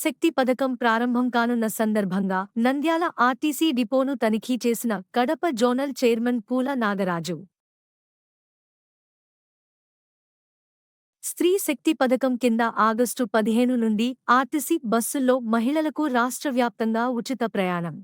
శక్తి పథకం ప్రారంభం కానున్న సందర్భంగా నంద్యాల ఆర్టీసీ డిపోను తనిఖీ చేసిన కడప జోనల్ చైర్మన్ పూల నాగరాజు. స్త్రీ శక్తి పథకం కింద ఆగస్టు 15 నుండి ఆర్టీసీ బస్సుల్లో మహిళలకు రాష్ట్ర వ్యాప్తంగా ఉచిత ప్రయాణం.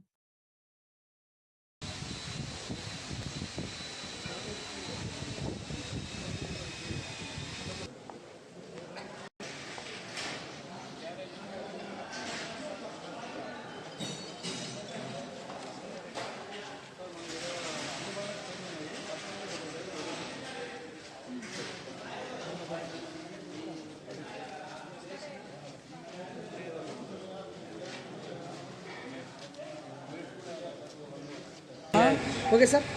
Okay sir.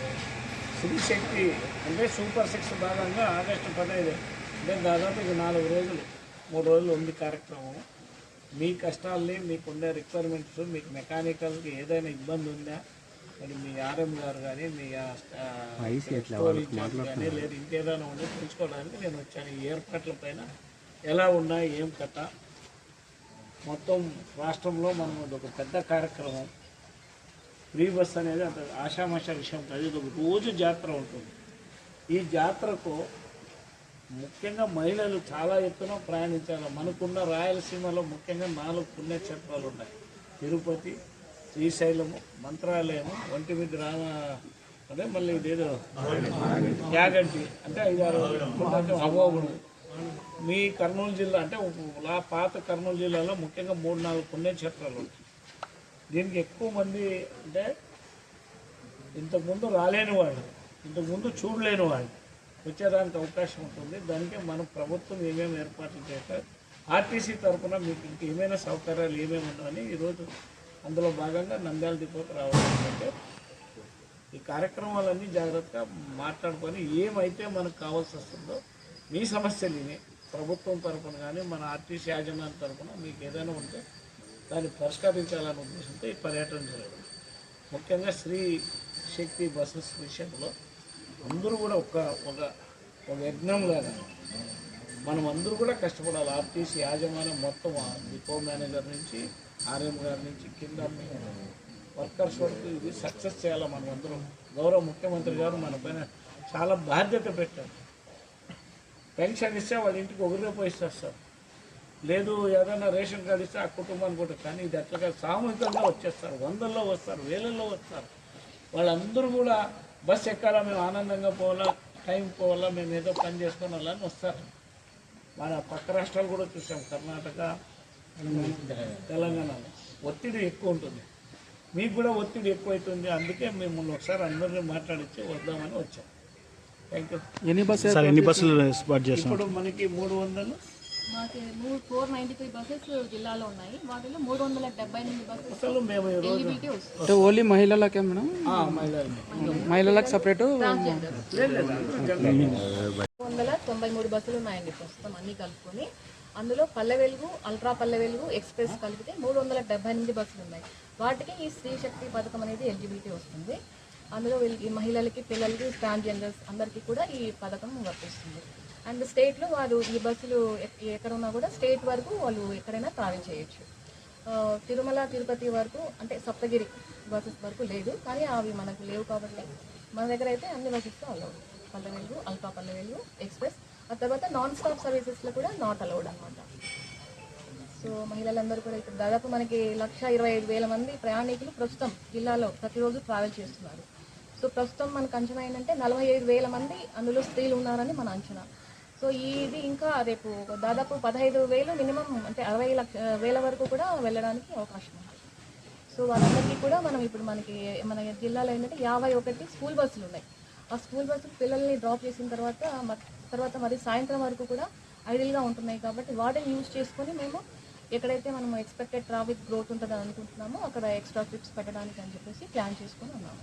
స్త్రీ శక్తి అంటే సూపర్ 6 భాగంగా ఆగస్టు 15 అంటే దాదాపు ఇది 4 రోజులు 3 రోజులు ఉంది కార్యక్రమం. మీ కష్టాలని, మీకుండే రిక్వైర్మెంట్స్, మీకు మెకానికల్కి ఏదైనా ఇబ్బంది ఉందా, మరి మీ ఆర్ఎం గారు కానీ, మీ స్టోరేజ్ కానీ, లేదు ఇంకేదైనా ఉందో తెలుసుకోవడానికి నేను వచ్చాను. ఈ ఏర్పాట్ల పైన ఎలా ఉన్నాయి, ఏం కథ, మొత్తం రాష్ట్రంలో మనం ఒక పెద్ద కార్యక్రమం. ఫ్రీ బస్ అనేది అంత ఆషామాషా విషయం కాదు. ఇది ఒక రోజు జాతర ఉంటుంది. ఈ జాతరకు ముఖ్యంగా మహిళలు చాలా ఎత్తున ప్రయాణించాలి. మనకున్న రాయలసీమలో ముఖ్యంగా 4 పుణ్యక్షేత్రాలు ఉన్నాయి. తిరుపతి, శ్రీశైలము, మంత్రాలయము, ఒంటిమిద్ది రామ అదే మళ్ళీ ఇదేదో యాగంటి అంటే 5-6 అమోఘుడు. మీ కర్నూలు జిల్లా అంటే పాత కర్నూలు జిల్లాలో ముఖ్యంగా 3-4 పుణ్యక్షేత్రాలు ఉంటాయి. దీనికి ఎక్కువ మంది అంటే ఇంతకుముందు రాలేని వాళ్ళు, ఇంతకుముందు చూడలేని వాళ్ళు వచ్చేదానికి అవకాశం ఉంటుంది. దానికే మన ప్రభుత్వం ఏమేమి ఏర్పాట్లు చేస్తారు, ఆర్టీసీ తరఫున మీకు ఇంక ఏమైనా సౌకర్యాలు ఏమేమి ఉన్నాయని ఈరోజు అందులో భాగంగా నంద్యాల డిపోకి రావడం. అంటే ఈ కార్యక్రమాలన్నీ జాగ్రత్తగా మాట్లాడుకొని ఏమైతే మనకు కావాల్సి వస్తుందో మీ సమస్యలు ఇవి ప్రభుత్వం తరఫున కానీ మన ఆర్టీసీ యాజమాన్యం తరఫున మీకు ఏదైనా ఉంటే దాన్ని పరిష్కరించాలనే ఉద్దేశంతో ఈ పర్యటన జరగడం. ముఖ్యంగా స్త్రీ శక్తి బస్సెస్ విషయంలో అందరూ కూడా ఒక యజ్ఞంలాగా మనం అందరూ కూడా కష్టపడాలి. ఆర్టీసీ యాజమాన్యం మొత్తం డిపో మేనేజర్ నుంచి ఆర్ఎం గారి నుంచి కింద వర్కర్స్ వరకు ఇది సక్సెస్ చేయాలి. మనం అందరం గౌరవ ముఖ్యమంత్రి గారు మన పైన చాలా బాధ్యత పెట్టారు. పెన్షన్ ఇస్తే వాళ్ళ ఇంటికి ఒకరినే పోయిస్తారు సార్, లేదు ఏదైనా రేషన్ కార్డు ఇస్తే ఆ కుటుంబానికి కూడా. కానీ ఇది అట్లా సామూహికంగా వచ్చేస్తారు, 100ల్లో వస్తారు, 1000ల్లో వస్తారు. వాళ్ళందరూ కూడా బస్సు ఎక్కాలా, మేము ఆనందంగా పోవాలా, టైం పోవాలా, మేము ఏదో పని చేసుకొని వాళ్ళని వస్తారు. మన పక్క రాష్ట్రాలు కూడా చూసాం, కర్ణాటక, తెలంగాణలో ఒత్తిడి ఎక్కువ ఉంటుంది. మీకు కూడా ఒత్తిడి ఎక్కువైతుంది. అందుకే మిమ్మల్ని ఒకసారి అందరినీ మాట్లాడించి వద్దామని వచ్చాం. Thank you. ఎన్ని బస్సులు స్పాట్ చేస్తాం? ఇప్పుడు మనకి 300 మాకు 493 బస్సెస్ జిల్లాలో ఉన్నాయి. వాటిలో 378 బస్సెస్ అసలు మేము ఈరోజు అంటే ఓన్లీ మహిళలకే మేడం? మహిళలకు సపరేట్ 393 బస్సులు ఉన్నాయండి ప్రస్తుతం అన్నీ కలుపుకొని. అందులో పల్లె వెలుగు, అల్ట్రా పల్లె వెలుగు, ఎక్స్ప్రెస్ కలిపితే 378 బస్సులు ఉన్నాయి. వాటికి ఈ స్త్రీ శక్తి పథకం అనేది ఎలిజిబిలిటీ వస్తుంది. అందులో ఈ మహిళలకి, పిల్లలకి, ట్రాన్స్జెండర్స్ అందరికీ కూడా ఈ పథకం వర్తిస్తుంది. అండ్ స్టేట్లో వారు ఈ బస్సులు ఎక్కడ ఉన్నా కూడా స్టేట్ వరకు వాళ్ళు ఎక్కడైనా ట్రావెల్ చేయొచ్చు. తిరుమల, తిరుపతి వరకు అంటే సప్తగిరి బస్సెస్ వరకు లేదు, కానీ అవి మనకు లేవు కాబట్టి మన దగ్గర అయితే అన్ని బస్సెస్తో allowed. Palle Velugu, ultra Palle Velugu, express. ఆ తర్వాత నాన్ స్టాప్ సర్వీసెస్లో కూడా నాట్ అలౌడ్ అనమాట. సో మహిళలందరూ కూడా ఇప్పుడు దాదాపు మనకి 125,000 మంది ప్రయాణికులు ప్రస్తుతం జిల్లాలో ప్రతిరోజు ట్రావెల్ చేస్తున్నారు. సో ప్రస్తుతం మనకు అంచనా ఏంటంటే 45,000 మంది అందులో స్త్రీలు ఉన్నారని మన అంచనా. సో ఇది ఇంకా రేపు దాదాపు 15,000 మినిమం అంటే 60,000 వరకు కూడా వెళ్ళడానికి అవకాశం ఉంది. సో వాళ్ళందరికీ కూడా మనం ఇప్పుడు మన జిల్లాలో ఏంటంటే 51 స్కూల్ బస్సులు ఉన్నాయి. ఆ స్కూల్ బస్సులు పిల్లల్ని డ్రాప్ చేసిన తర్వాత మరి సాయంత్రం వరకు కూడా ఐడియల్గా ఉంటున్నాయి. కాబట్టి వాటిని యూజ్ చేసుకొని మేము ఎక్కడైతే మనం ఎక్స్పెక్టెడ్ ట్రాఫిక్ గ్రోత్ ఉంటుందని అనుకుంటున్నామో అక్కడ ఎక్స్ట్రా ట్రిప్స్ పెట్టడానికి అని చెప్పేసి ప్లాన్ చేసుకొని ఉన్నాము.